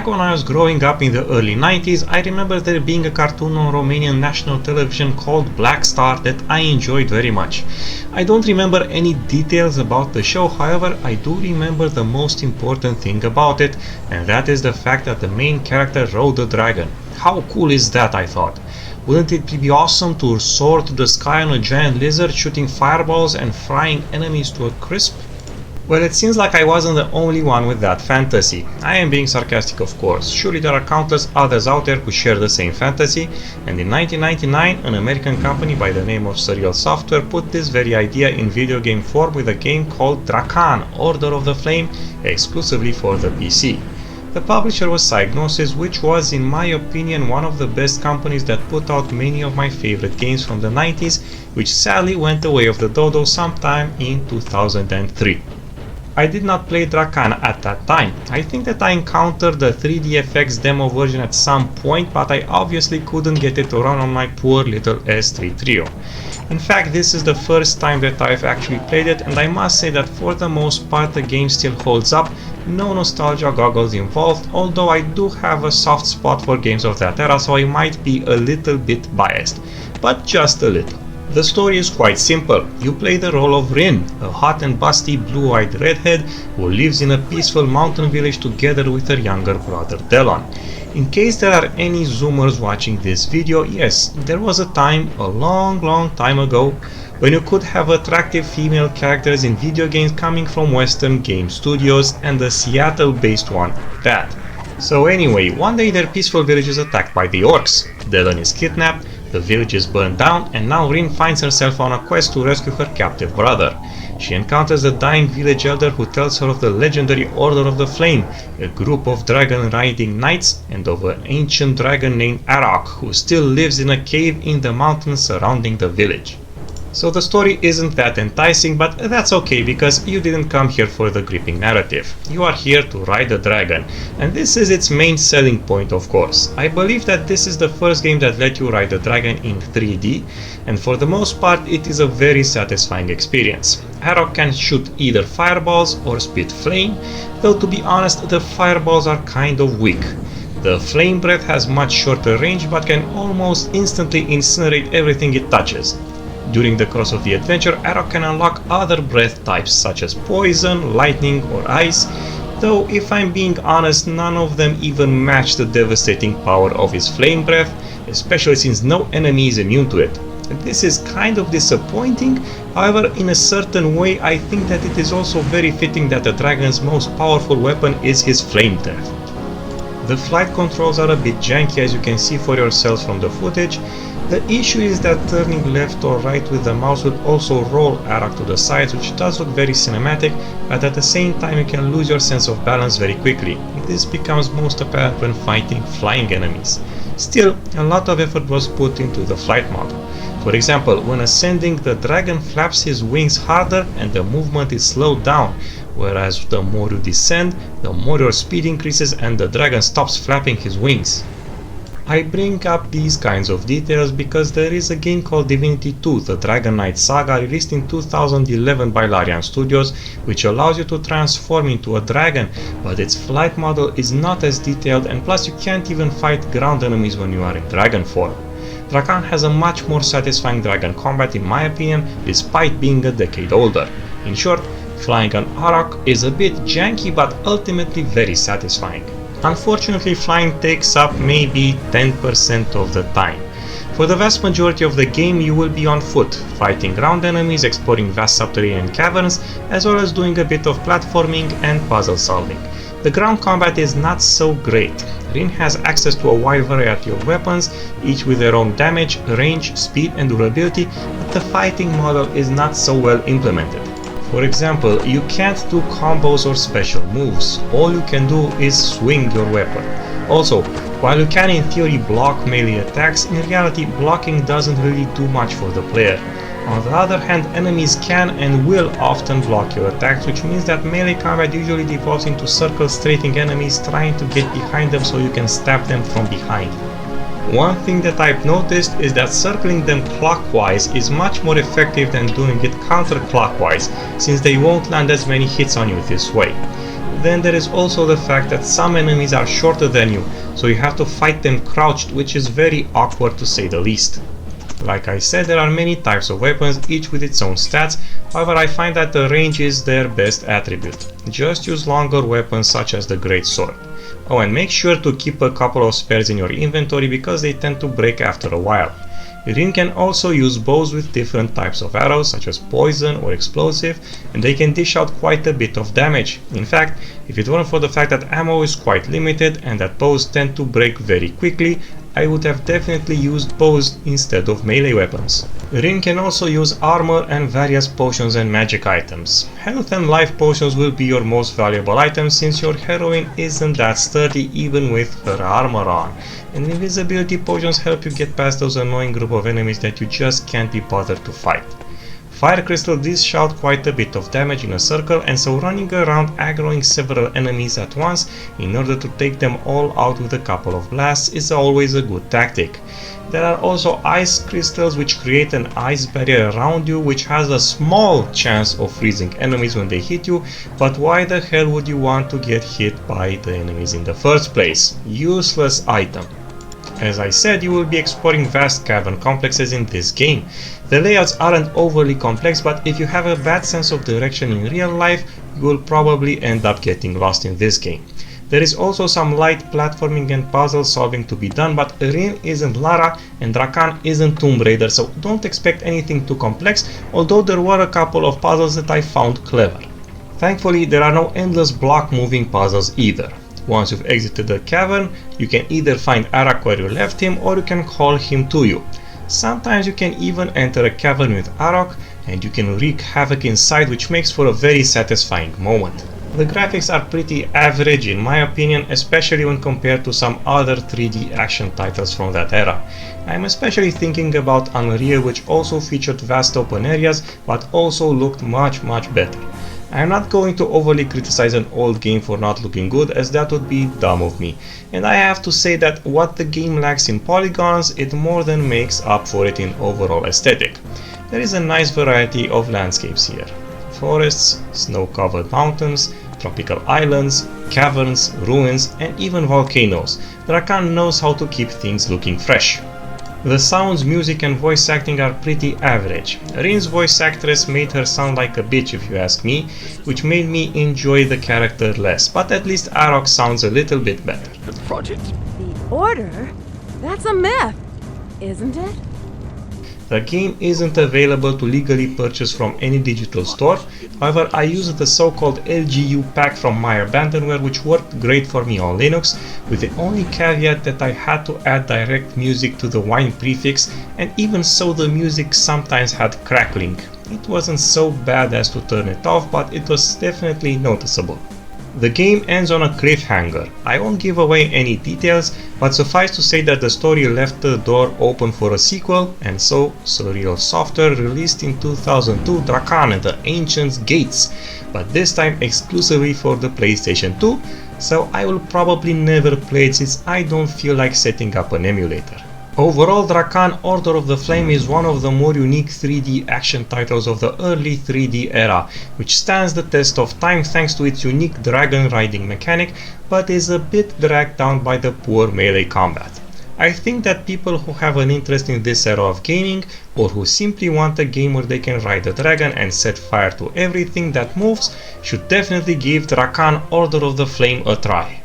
Back when I was growing up in the early 90s, I remember there being a cartoon on Romanian national television called Black Star that I enjoyed very much. I don't remember any details about the show, however, I do remember the most important thing about it, and that is the fact that the main character rode a dragon. How cool is that, I thought. Wouldn't it be awesome to soar to the sky on a giant lizard, shooting fireballs and frying enemies to a crisp? Well, it seems like I wasn't the only one with that fantasy. I am being sarcastic, of course. Surely there are countless others out there who share the same fantasy, and in 1999 an American company by the name of Surreal Software put this very idea in video game form with a game called Drakan, Order of the Flame, exclusively for the PC. The publisher was Psygnosis, which was, in my opinion, one of the best companies that put out many of my favorite games from the 90s, which sadly went the way of the dodo sometime in 2003. I did not play Drakan at that time. I think that I encountered the 3DFX demo version at some point, but I obviously couldn't get it to run on my poor little S3 Trio. In fact, this is the first time that I've actually played it, and I must say that for the most part the game still holds up, no nostalgia goggles involved, although I do have a soft spot for games of that era, so I might be a little bit biased, but just a little. The story is quite simple. You play the role of Rynn, a hot and busty blue-eyed redhead who lives in a peaceful mountain village together with her younger brother Delon. In case there are any zoomers watching this video, yes, there was a time, a long time ago, when you could have attractive female characters in video games coming from Western game studios, and a Seattle-based one at that. So anyway, one day their peaceful village is attacked by the orcs. Delon is kidnapped, the village is burned down, and now Rynn finds herself on a quest to rescue her captive brother. She encounters the dying village elder who tells her of the legendary Order of the Flame, a group of dragon-riding knights, and of an ancient dragon named Arokh who still lives in a cave in the mountains surrounding the village. So the story isn't that enticing, but that's okay because you didn't come here for the gripping narrative. You are here to ride a dragon, and this is its main selling point, of course. I believe that this is the first game that let you ride a dragon in 3D, and for the most part it is a very satisfying experience. Arokh can shoot either fireballs or spit flame, though to be honest the fireballs are kind of weak. The flame breath has much shorter range but can almost instantly incinerate everything it touches. During the course of the adventure, Arokh can unlock other breath types such as poison, lightning or ice, though if I'm being honest, none of them even match the devastating power of his flame breath, especially since no enemy is immune to it. This is kind of disappointing, however in a certain way I think that it is also very fitting that the dragon's most powerful weapon is his flame breath. The flight controls are a bit janky, as you can see for yourselves from the footage. The issue is that turning left or right with the mouse would also roll Arokh to the sides, which does look very cinematic, but at the same time you can lose your sense of balance very quickly. This becomes most apparent when fighting flying enemies. Still, a lot of effort was put into the flight model. For example, when ascending, the dragon flaps his wings harder and the movement is slowed down, whereas the more you descend, the more your speed increases and the dragon stops flapping his wings. I bring up these kinds of details because there is a game called Divinity 2, the Dragon Knight Saga, released in 2011 by Larian Studios, which allows you to transform into a dragon, but its flight model is not as detailed, and plus you can't even fight ground enemies when you are in dragon form. Drakan has a much more satisfying dragon combat in my opinion, despite being a decade older. In short, flying on Arokh is a bit janky but ultimately very satisfying. Unfortunately, flying takes up maybe 10% of the time. For the vast majority of the game you will be on foot, fighting ground enemies, exploring vast subterranean caverns, as well as doing a bit of platforming and puzzle solving. The ground combat is not so great. Rynn has access to a wide variety of weapons, each with their own damage, range, speed and durability, but the fighting model is not so well implemented. For example, you can't do combos or special moves, all you can do is swing your weapon. Also, while you can in theory block melee attacks, in reality blocking doesn't really do much for the player. On the other hand, enemies can and will often block your attacks, which means that melee combat usually devolves into circle straightening enemies trying to get behind them so you can stab them from behind. One thing that I've noticed is that circling them clockwise is much more effective than doing it counterclockwise, since they won't land as many hits on you this way. Then there is also the fact that some enemies are shorter than you, so you have to fight them crouched, which is very awkward to say the least. Like I said, there are many types of weapons, each with its own stats, however I find that the range is their best attribute. Just use longer weapons such as the Great Sword. Oh, and make sure to keep a couple of spares in your inventory because they tend to break after a while. Rynn can also use bows with different types of arrows such as poison or explosive, and they can dish out quite a bit of damage. In fact, if it weren't for the fact that ammo is quite limited and that bows tend to break very quickly, I would have definitely used bows instead of melee weapons. Rynn can also use armor and various potions and magic items. Health and life potions will be your most valuable items since your heroine isn't that sturdy even with her armor on. And invisibility potions help you get past those annoying group of enemies that you just can't be bothered to fight. Fire crystal dish out quite a bit of damage in a circle, and so running around aggroing several enemies at once in order to take them all out with a couple of blasts is always a good tactic. There are also ice crystals which create an ice barrier around you which has a small chance of freezing enemies when they hit you, but why the hell would you want to get hit by the enemies in the first place? Useless item. As I said, you will be exploring vast cavern complexes in this game. The layouts aren't overly complex, but if you have a bad sense of direction in real life, you will probably end up getting lost in this game. There is also some light platforming and puzzle solving to be done, but Rynn isn't Lara and Drakan isn't Tomb Raider, so don't expect anything too complex, although there were a couple of puzzles that I found clever. Thankfully, there are no endless block moving puzzles either. Once you've exited the cavern, you can either find Arokh where you left him or you can call him to you. Sometimes you can even enter a cavern with Arokh and you can wreak havoc inside, which makes for a very satisfying moment. The graphics are pretty average in my opinion, especially when compared to some other 3D action titles from that era. I'm especially thinking about Unreal, which also featured vast open areas but also looked much better. I'm not going to overly criticize an old game for not looking good, as that would be dumb of me, and I have to say that what the game lacks in polygons, it more than makes up for it in overall aesthetic. There is a nice variety of landscapes here. Forests, snow-covered mountains, tropical islands, caverns, ruins, and even volcanoes. Drakan knows how to keep things looking fresh. The sounds, music and voice acting are pretty average. Rynn's voice actress made her sound like a bitch if you ask me, which made me enjoy the character less, but at least Arokh sounds a little bit better. The project. The Order? That's a myth, isn't it? The game isn't available to legally purchase from any digital store, however I used the so-called LGU pack from My Abandonware, which worked great for me on Linux, with the only caveat that I had to add direct music to the wine prefix, and even so the music sometimes had crackling. It wasn't so bad as to turn it off, but it was definitely noticeable. The game ends on a cliffhanger. I won't give away any details, but suffice to say that the story left the door open for a sequel, and so Surreal Software released in 2002 Drakan and the Ancient's Gates, but this time exclusively for the PlayStation 2, so I will probably never play it since I don't feel like setting up an emulator. Overall, Drakan Order of the Flame is one of the more unique 3D action titles of the early 3D era, which stands the test of time thanks to its unique dragon riding mechanic, but is a bit dragged down by the poor melee combat. I think that people who have an interest in this era of gaming, or who simply want a game where they can ride a dragon and set fire to everything that moves, should definitely give Drakan Order of the Flame a try.